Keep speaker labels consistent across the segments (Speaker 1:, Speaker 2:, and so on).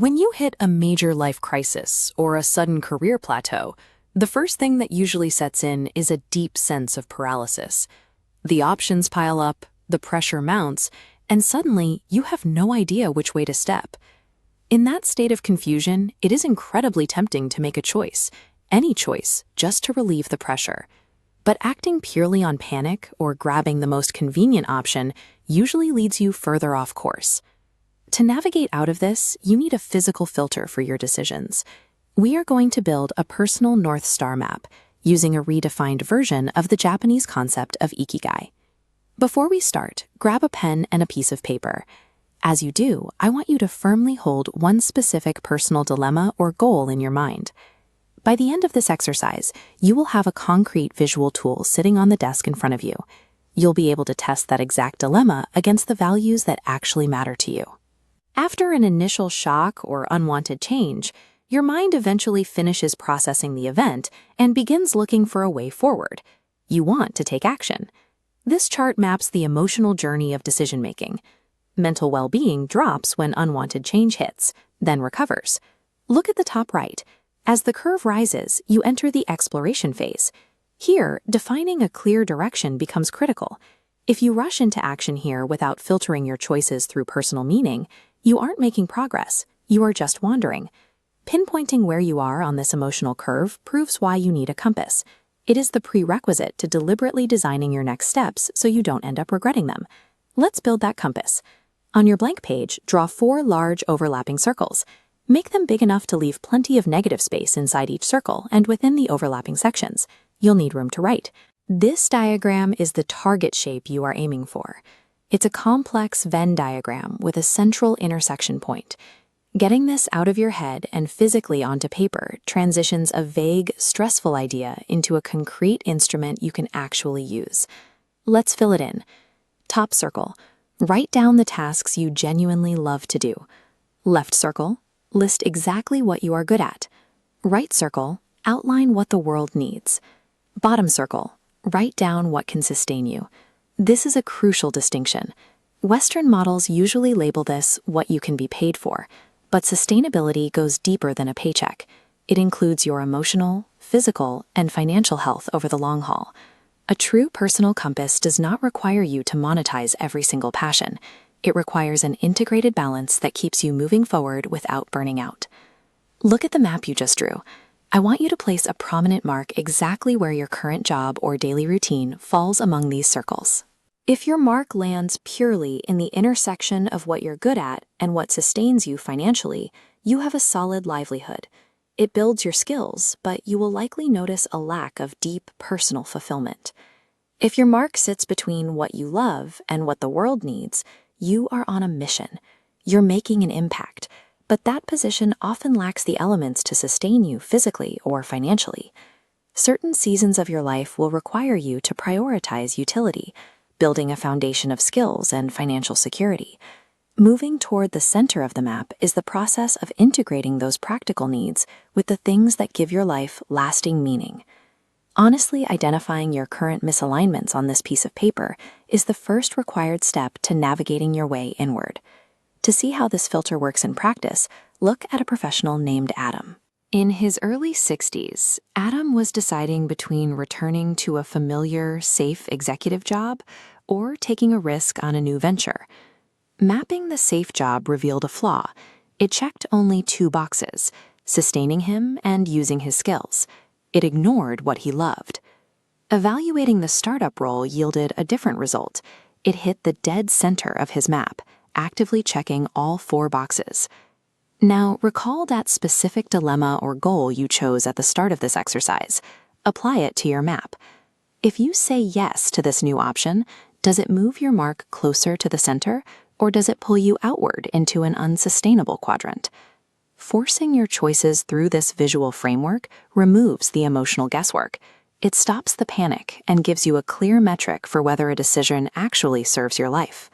Speaker 1: When you hit a major life crisis or a sudden career plateau, the first thing that usually sets in is a deep sense of paralysis. The options pile up, the pressure mounts, and suddenly you have no idea which way to step. In that state of confusion, it is incredibly tempting to make a choice, any choice, just to relieve the pressure. But acting purely on panic or grabbing the most convenient option usually leads you further off course. To navigate out of this, you need a physical filter for your decisions. We are going to build a personal North Star map using a redefined version of the Japanese concept of Ikigai. Before we start, grab a pen and a piece of paper. As you do, I want you to firmly hold one specific personal dilemma or goal in your mind. By the end of this exercise, you will have a concrete visual tool sitting on the desk in front of you. You'll be able to test that exact dilemma against the values that actually matter to you. After an initial shock or unwanted change, your mind eventually finishes processing the event and begins looking for a way forward. You want to take action. This chart maps the emotional journey of decision-making. Mental well-being drops when unwanted change hits, then recovers. Look at the top right. As the curve rises, you enter the exploration phase. Here, defining a clear direction becomes critical. If you rush into action here without filtering your choices through personal meaning, you aren't making progress, you are just wandering. Pinpointing where you are on this emotional curve proves why you need a compass. It is the prerequisite to deliberately designing your next steps so you don't end up regretting them. Let's build that compass. On your blank page, draw 4 large overlapping circles. Make them big enough to leave plenty of negative space inside each circle and within the overlapping sections. You'll need room to write. This diagram is the target shape you are aiming for. It's a complex Venn diagram with a central intersection point. Getting this out of your head and physically onto paper transitions a vague, stressful idea into a concrete instrument you can actually use. Let's fill it in. Top circle, write down the tasks you genuinely love to do. Left circle, list exactly what you are good at. Right circle, outline what the world needs. Bottom circle, write down what can sustain you. This is a crucial distinction. Western models usually label this what you can be paid for, but sustainability goes deeper than a paycheck. It includes your emotional, physical, and financial health over the long haul. A true personal compass does not require you to monetize every single passion. It requires an integrated balance that keeps you moving forward without burning out. Look at the map you just drew. I want you to place a prominent mark exactly where your current job or daily routine falls among these circles. If your mark lands purely in the intersection of what you're good at and what sustains you financially, you have a solid livelihood. It builds your skills, but you will likely notice a lack of deep personal fulfillment. If your mark sits between what you love and what the world needs, you are on a mission. You're making an impact, but that position often lacks the elements to sustain you physically or financially. Certain seasons of your life will require you to prioritize utility, building a foundation of skills and financial security. Moving toward the center of the map is the process of integrating those practical needs with the things that give your life lasting meaning. Honestly identifying your current misalignments on this piece of paper is the first required step to navigating your way inward. To see how this filter works in practice, look at a professional named Adam. In his early 60s, Adam was deciding between returning to a familiar, safe executive job or taking a risk on a new venture. Mapping the safe job revealed a flaw. It checked only 2 boxes, sustaining him and using his skills. It ignored what he loved. Evaluating the startup role yielded a different result. It hit the dead center of his map, actively checking all 4 boxes. Now, recall that specific dilemma or goal you chose at the start of this exercise. Apply it to your map. If you say yes to this new option, does it move your mark closer to the center, or does it pull you outward into an unsustainable quadrant? Forcing your choices through this visual framework removes the emotional guesswork. It stops the panic and gives you a clear metric for whether a decision actually serves your life.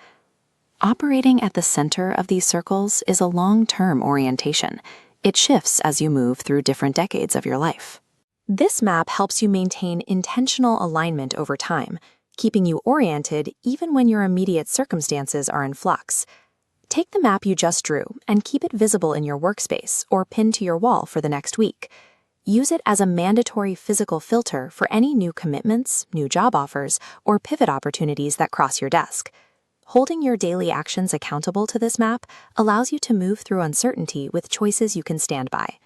Speaker 1: Operating at the center of these circles is a long-term orientation. It shifts as you move through different decades of your life. This map helps you maintain intentional alignment over time, keeping you oriented even when your immediate circumstances are in flux. Take the map you just drew and keep it visible in your workspace or pinned to your wall for the next week. Use it as a mandatory physical filter for any new commitments, new job offers, or pivot opportunities that cross your desk. Holding your daily actions accountable to this map allows you to move through uncertainty with choices you can stand by.